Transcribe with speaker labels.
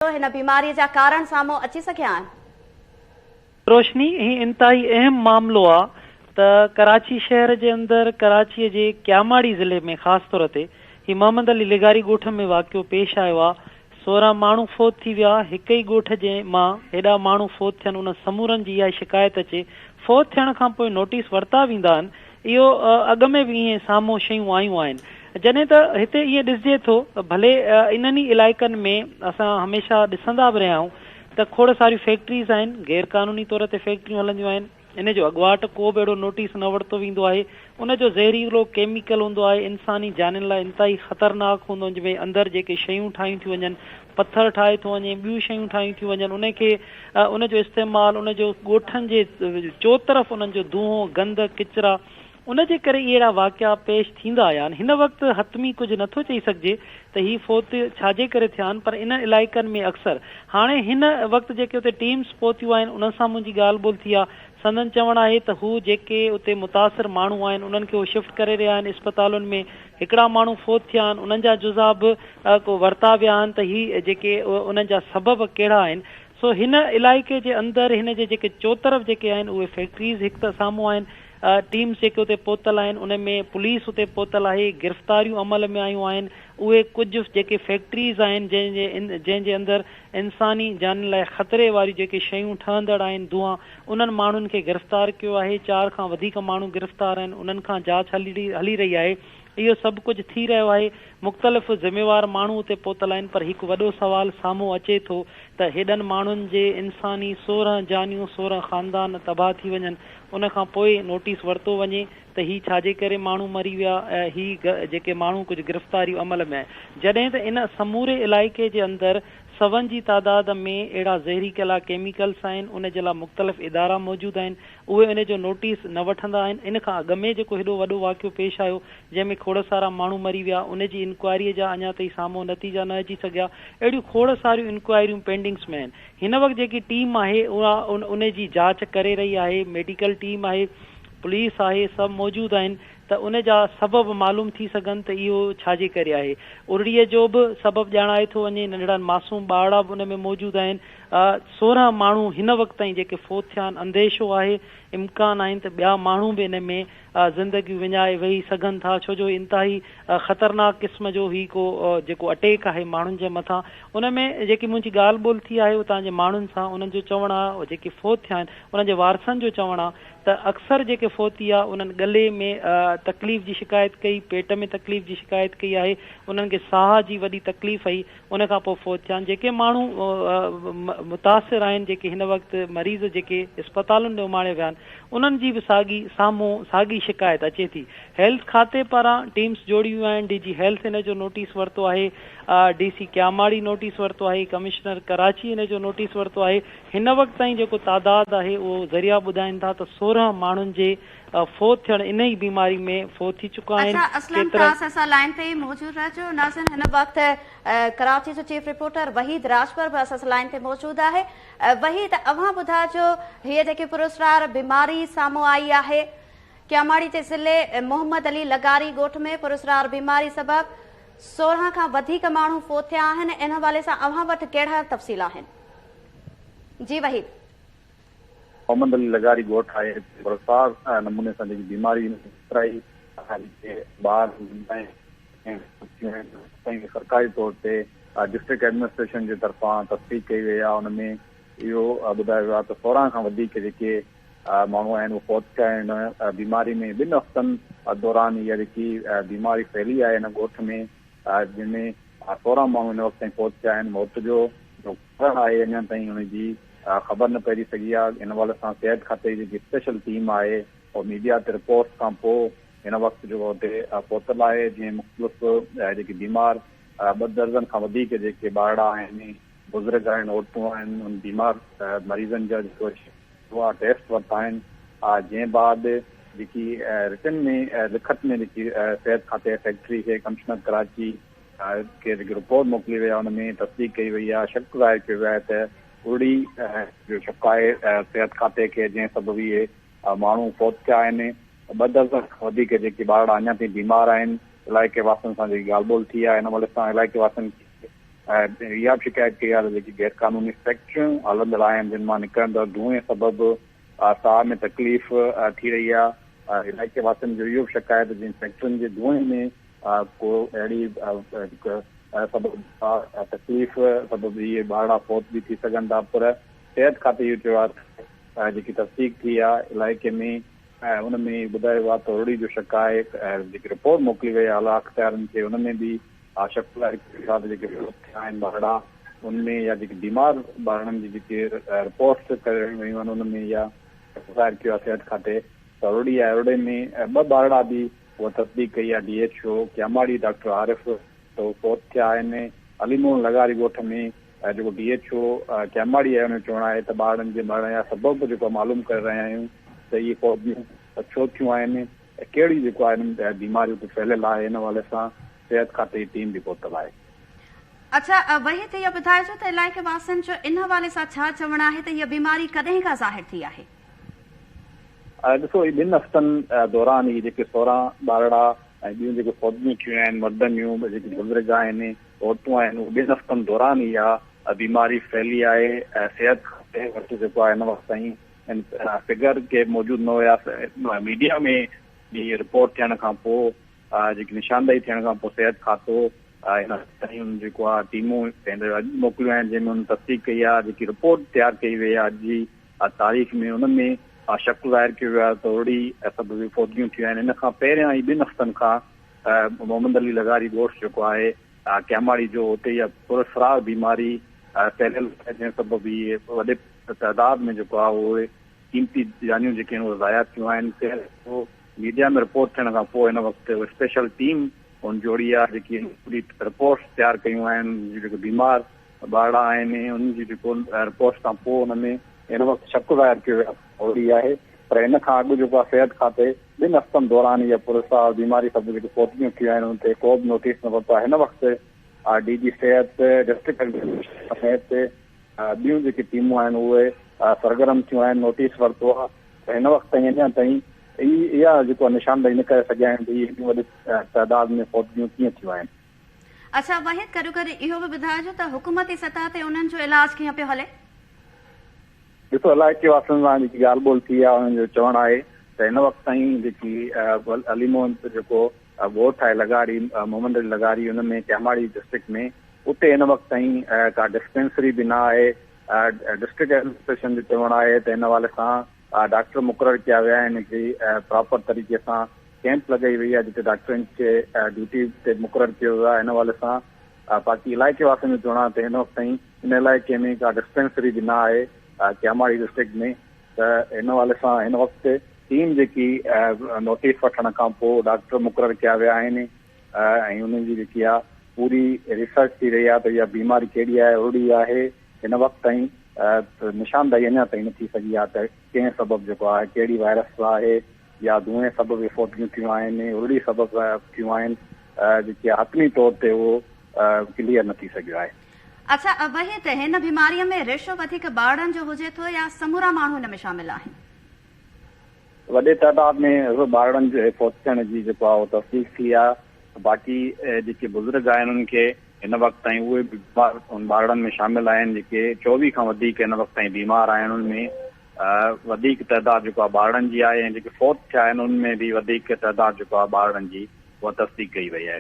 Speaker 1: हिन बीमारी जा कारण साम्हूं अची सघिया आहिनि?
Speaker 2: रोशनी, ही इंतहाई अहम मामलो आहे त कराची शहर जे अंदरि कराचीअ जे क्यामाड़ी ज़िले में ख़ासि तौर ते ही मोहम्मद अली लिगारी ॻोठ में वाक़ियो पेश आयो आहे। 16 माण्हू फ़ौत थी विया। हिक ई ॻोठ जे मां हेॾा माण्हू फ़ौत थियनि, उन समूरनि जी इहा शिकायत अचे। फ़ौत थियण खां पोइ नोटिस वरिता वेंदा आहिनि। इहो अॻ में बि ईअं साम्हूं शयूं आयूं आहिनि। जॾहिं त हिते ईअं ॾिसिजे थो, भले इन्हनि ई इलाइक़नि में असां हमेशह ॾिसंदा बि रहिया आहियूं त खोड़ सारियूं फैक्ट्रीज़ आहिनि, गैर क़ानूनी तौर ते फैक्ट्रियूं हलंदियूं आहिनि। इन जो अॻुवाट को बि अहिड़ो नोटिस न वरितो वेंदो आहे। उन जो ज़हरीलो केमिकल हूंदो आहे, इंसानी जानियुनि लाइ इंतहाई ख़तरनाक हूंदो, जंहिंमें अंदरि जेके शयूं ठाहियूं थियूं वञनि, पथर ठाहे थो वञे, ॿियूं शयूं ठाहियूं थियूं वञनि, उनखे उन जो इस्तेमालु, उन जो ॻोठनि जे चोतरफ़ उन्हनि जो धुओं, गंद, किचिरा, उन जे करे अहिड़ा वाक़िया पेश थींदा आया आहिनि। हिन वक़्तु हतमी कुझु नथो चई सघिजे त ही फ़ौत छाजे करे थिया आहिनि, पर इन इलाइक़नि में अक्सर हाणे हिन वक़्तु जेके उते टीम्स पहुतियूं आहिनि, उन सां मुंहिंजी ॻाल्हि ॿोल थी आहे। संदन चवणु आहे त हू जेके उते मुतासिर माण्हू आहिनि उन्हनि खे हू शिफ्ट करे रहिया आहिनि इस्पतालुनि में। हिकिड़ा माण्हू फ़ौत थिया आहिनि, उन्हनि जा जुज़ा बि को वरिता विया आहिनि त ही जेके उन्हनि जा सबब कहिड़ा आहिनि। सो हिन इलाइक़े जे अंदरि हिन जे जेके चोतरफ़ जेके आहिनि उहे फैक्ट्रीज़ हिकु त साम्हूं आहिनि, टीम्स जेके उते पहुतल आहिनि, उन में पुलिस उते पहुतल आहे, गिरफ़्तारियूं अमल में आयूं आहिनि। उहे कुझु जेके फैक्ट्रीज़ आहिनि जंहिंजे अंदरि इंसानी जान लाइ ख़तरे वारियूं जेके शयूं ठहंदड़ आहिनि, धुआं, उन्हनि माण्हुनि खे गिरफ़्तार कयो आहे। 4 खां वधीक माण्हू गिरफ़्तार आहिनि, उन्हनि खां जांच हली रही आहे। इहो सभु कुझु थी रहियो आहे। मुख़्तलिफ़ ज़िम्मेवार माण्हू उते पहुतल आहिनि, पर हिकु वॾो सवाल साम्हूं अचे थो त हेॾनि माण्हुनि जे इंसानी 16 जानियूं, 16 ख़ानदान तबाह थी वञनि, उन खां पोइ नोटिस वरितो वञे त ही छाजे करे माण्हू मरी विया, ही जेके माण्हू कुझु गिरफ़्तारियूं अमल में आहे। जॾहिं त इन समूरे इलाइक़े जे अंदरि 100 जी तादाद में अहिड़ा ज़हरीला केमिकल्स आहिनि, उन जे लाइ मुख़्तलिफ़ इदारा मौजूदु आहिनि, उहे इन जो नोटिस न वठंदा आहिनि। इन खां अॻु में जेको हेॾो वॾो वाक़ियो पेश आयो जंहिंमें खोड़ सारा माण्हू मरी विया, उन जी इंक्वायरीअ जा अञा ताईं साम्हूं नतीजा न अची सघिया। अहिड़ियूं खोड़ सारियूं इंक्वायरियूं पेंडिंग्स में आहिनि। हिन वक़्तु जेकी टीम आहे उहा उन जी जांच करे रही आहे, मेडिकल टीम आहे, पुलिस आहे, सभु मौजूदु आहिनि त उन जा सबब मालूम थी सघनि त इहो छाजे करे आहे। उरड़ीअ जो बि सबब ॼाणाए थो वञे, नंढड़ा मासूम ॿारड़ा बि उन में मौजूदु आहिनि। 16 माण्हू हिन वक़्तु ताईं जेके फ़ौत थिया आहिनि, अंदेशो आहे, इम्कान आहिनि त ॿिया माण्हू बि इन में ज़िंदगी विञाए वेही सघनि था, छो जो इंतहाई ख़तरनाक क़िस्म जो ही को जेको अटैक आहे माण्हुनि जे मथां। उन में जेकी मुंहिंजी ॻाल्हि ॿोल थी आहे उतां जे माण्हुनि सां, उन्हनि जो चवणु आहे, जेके फ़ौत थिया आहिनि उन्हनि जे वारसनि जो चवणु आहे त अक्सर जेके फ़ौती आहे उन्हनि गले में तकलीफ़ जी शिकायत कई, पेट में तकलीफ़ जी शिकायत कई आहे, उन्हनि खे साह जी वॾी तकलीफ़ आई, उन खां पोइ फ़ौत थिया आहिनि। जेके माण्हू मुतासिर आहिनि, जेके हिन वक़्तु मरीज़ जेके इस्पतालुनि में उमाड़े विया आहिनि, उन्हनि जी बि साॻी शिकायत अचे थी। हेल्थ खाते पारां टीम्स जोड़ियूं आहिनि, DG हेल्थ इन जो नोटिस वरितो आहे, DC क्यामाड़ी नोटिस वरितो आहे, कमिश्नर कराची इन जो नोटिस वरितो आहे। हिन वक़्तु ताईं जेको तादाद आहे उहो ज़रिया ॿुधाइनि था त 16 माण्हुनि जे फ़ौत थियण इन ई बीमारी में फ़ौत थी चुका आहिनि।
Speaker 1: लाइन ते मौजूद रहजो नाज़िन। हिन वक़्तु कराची जो चीफ रिपोर्टर वहीद राजपर बि असां लाइन ते मौजूद आहे। वहीद, अव्हां ॿुधाइजो, हीअ जेकी पुरस्कार बीमारी साम्हूं आई आहे क्यामाड़ी जे ज़िले मोहम्मद अली लगारी ॻोठ में, पुरस्कार बीमारी सबब 16 खां वधीक माण्हू फ़ौत थिया आहिनि। इन हवाले सां अव्हां वटि कहिड़ा तफ़सील आहिनि? जी वहीद।
Speaker 3: मोहम्मद अली लगारी ॻोठ आहे, पुरस्कार नमूने सां जेकी बीमारी सरकारी तौर ते डिस्ट्रिक्ट एडमिनिस्ट्रेशन जे तरफ़ां तस्दीक कई वई आहे। उनमें इहो ॿुधायो वियो आहे त 16 खां वधीक जेके माण्हू आहिनि उहे फ़ौत थिया आहिनि बीमारी में। 2 हफ़्तनि दौरान इहा जेकी बीमारी फैली आहे हिन ॻोठ में, जंहिंमें 16 माण्हू हिन वक़्तु ताईं फ़ौत थिया आहिनि। मौत जो कारण आहे अञा ताईं हुनजी ख़बर न पइजी सघी आहे। इन हवाले सां सिहत खाते जी जेकी स्पेशल टीम आहे और मीडिया ते रिपोर्ट खां पोइ हिन वक़्तु जेको हुते पहुतल आहे, जीअं मुख़्तलिफ़ जेके बीमार 2 दर्जन खां वधीक जेके ॿारड़ा आहिनि, बुज़ुर्ग आहिनि, औरतूं आहिनि, उन बीमार मरीज़नि जा जेको उहा टेस्ट वरिता आहिनि। जंहिं बाद जेकी रिटन में लिखत में जेकी सिहत खाते सेक्रेटरी खे कमिश्नर कराची खे जेकी रिपोर्ट मोकिली वई आहे, उनमें तस्दीक कई वई आहे, शक ज़ाहिर कयो वियो आहे त उड़ी जो शक आहे सिहत खाते खे, जंहिं सबबु इहे माण्हू फ़ौत थिया आहिनि। 2 दर्जन खां वधीक जेके ॿारड़ा अञा ताईं बीमार आहिनि। इलाइक़े वासियुनि सां जेकी ॻाल्हि ॿोल थी आहे, हिन हवाले सां इलाइक़े वासियुनि खे इहा बि शिकायत कई आहे त जेकी गैर क़ानूनी फैक्ट्रियूं हलंदड़ आहिनि जिन मां निकिरंदड़ धुएं सबबि साह में तकलीफ़ थी रही आहे। इलाइक़े वासियुनि जो इहो बि शिकायत जिन फैक्ट्रियुनि जे धुएं में को अहिड़ी सबबि तकलीफ़ सबबि इहे ॿारड़ा फौत बि थी सघनि था। पर सिहत खाते इहो चयो आहे जेकी तस्दीक थी आहे इलाइक़े में उन में ॿुधायो आहे त रुड़ी जो शक आहे। जेकी रिपोर्ट मोकिली वई आहे आला अख़्तियारनि खे उन में बि शक जेके थिया आहिनि ॿारड़ा उनमें या जेके बीमार ॿारनि जी जेके रिपोर्ट्स करे वयूं आहिनि उन में या ज़ाहिर कयो आहे सिहत खाते त रुड़ी आहे। रुड़े में 2 ॿारड़ा बि उहा तस्दीक कई आहे DHO क्यामाड़ी डॉक्टर आरिफ त उहे फौत थिया आहिनि। अलीमोहन लगारी ॻोठ में जेको DHO क्यामाड़ी आहे हुन चवणु आहे त ॿारनि जे मरण जा सबबु जेको मालूम करे रहिया आहियूं त इहे फौजियूं छो थियूं आहिनि ऐं कहिड़ी जेको आहे हिन बीमारियूं ते फैलियल आहे हिन हवाले सां सिहत खाते जी टीम बि पहुतल आहे।
Speaker 1: अच्छा वही त इहो ॿुधाइजो त इलाइक़े वासियुनि जो इन हवाले सां छा चवणु आहे त हीअ बीमारी कॾहिं खां ज़ाहिर थी आहे?
Speaker 3: ॾिसो ही 2 हफ़्तनि दौरान ही जेके 16 ॿारड़ा ऐं ॿियूं जेके फौजियूं थियूं आहिनि मर्दनियूं जेके बुज़ुर्ग आहिनि औरतूं आहिनि 2 हफ़्तनि दौरान ही इहा बीमारी फैली आहे। सिहत खाते वटि जेको आहे हिन वक़्त ताईं फिगर के मौजूदु न हुया। मीडिया में बि रिपोर्ट थियण खां पोइ जेकी निशानदेही थियण खां पोइ सिहत खातो हिन ताईं जेको आहे टीमूं अॼु मोकिलियूं आहिनि जंहिंमें हुन तस्दीक कई आहे। जेकी रिपोर्ट तयारु कई वई आहे अॼु जी तारीख़ में उन में शक ज़ाहिर कयो वियो आहे त रुड़ी सभु फौजियूं थियूं आहिनि। इन खां पहिरियां ई 2 हफ़्तनि खां मोहम्मद अली लगारी ॻोठ जेको आहे क्यामाड़ी जो उते इहा पुरस्रार बीमारी फैलियल जंहिं सबबि इहे वॾे तइदाद में जेको आहे उहे क़ीमती जानियूं जेके आहिनि उहे ज़ाया थियूं आहिनि। मीडिया में रिपोर्ट थियण खां पोइ हिन वक़्तु स्पेशल टीम हुन जोड़ी आहे जेकी पूरी रिपोर्ट्स तयारु कयूं आहिनि जेके बीमार ॿारड़ा आहिनि उन्हनि जी जेको रिपोर्ट्स खां पोइ हुन में हिन वक़्तु शक ज़ाहिर कयो वियो आहे। पर हिन खां अॻु जेको आहे सिहत खाते 2 हफ़्तनि दौरान इहा पुरस्कार बीमारी सभु जेके फौजियूं थियूं आहिनि उन ते को बि नोटिस न वरितो आहे। हिन वक़्तु DG सिहत डिस्ट्रिक्ट सिहत ॿियूं जेके टीमूं आहिनि उहे सरगर्म थियूं आहिनि नोटिस वरितो आहे। त हिन वक़्तु ताईं अञा ताईं इहा जेको निशानदेही न करे सघिया आहिनि त इहे वॾे तइदाद में फौजियूं कीअं थियूं आहिनि।
Speaker 1: अच्छा वाहिद कॾहिं इहो बि ॿुधाइजो त हुकूमती सतह ते उन्हनि जो इलाज कीअं पियो हले?
Speaker 3: ॾिसो इलाइक़े वासियुनि सां जेकी ॻाल्हि ॿोल थी आहे हुननि जो चवणु आहे त हिन वक़्तु ताईं जेकी अलीमोहन जेको ॻोठ आहे लगारी मोहम्मद अली लगारी हुन में क्यामाड़ी डिस्ट्रिक्ट में उते हिन वक़्तु ताईं का डिस्पेंसरी बि न आहे। डिस्ट्रिक्ट एडमिनिस्ट्रेशन जो चवणु आहे त हिन हवाले सां डॉक्टर मुक़ररु कया विया आहिनि कि प्रॉपर तरीक़े सां कैंप लॻाई वई आहे जिते डॉक्टरनि खे ड्यूटी ते मुक़ररु कयो वियो आहे। हिन हवाले सां बाक़ी इलाइक़े वासियुनि जो चवणु आहे त हिन वक़्तु ताईं हिन इलाइक़े में का डिस्पेंसरी बि न आहे क्यामाड़ी डिस्ट्रिक्ट में। त हिन हवाले सां हिन वक़्तु टीम जेकी नोटिस वठण खां पोइ डॉक्टर मुक़ररु कया विया आहिनि ऐं उन्हनि जी जेकी आहे पूरी रिसर्च थी रही आहे त इहा बीमारी कहिड़ी आहे रुड़ी आहे। हिन वक़्तु ताईं निशानदेही अञा ताईं न थी सघी आहे त कंहिं सबबु जेको आहे कहिड़ी वायरस आहे या धुएं सबबु फौजियूं थियूं आहिनि रुड़ी सबबु थियूं आहिनि जेकी हतमी तौर ते उहो क्लियर न थी सघियो आहे।
Speaker 1: अच्छा वही त हिन बीमारीअ में रेशो वधीक ॿारनि जो हुजे थो या समूरा माण्हू हिन में शामिल आहिनि?
Speaker 3: वॾे तइदाद में ॿारनि जे फौत थियण जी जेको आहे उहो तस्दीक थी आहे। बाक़ी जेके बुज़ुर्ग आहिनि उन्हनि खे हिन वक़्तु ताईं उहे बि ॿारनि में शामिल आहिनि जेके 24 खां वधीक हिन वक़्तु ताईं बीमार आहिनि उनमें वधीक तइदाद जेको आहे ॿारनि जी आहे ऐं जेके फौत थिया आहिनि उनमें बि वधीक तइदाद जेको आहे ॿारनि जी उहा तस्दीक कई वई आहे।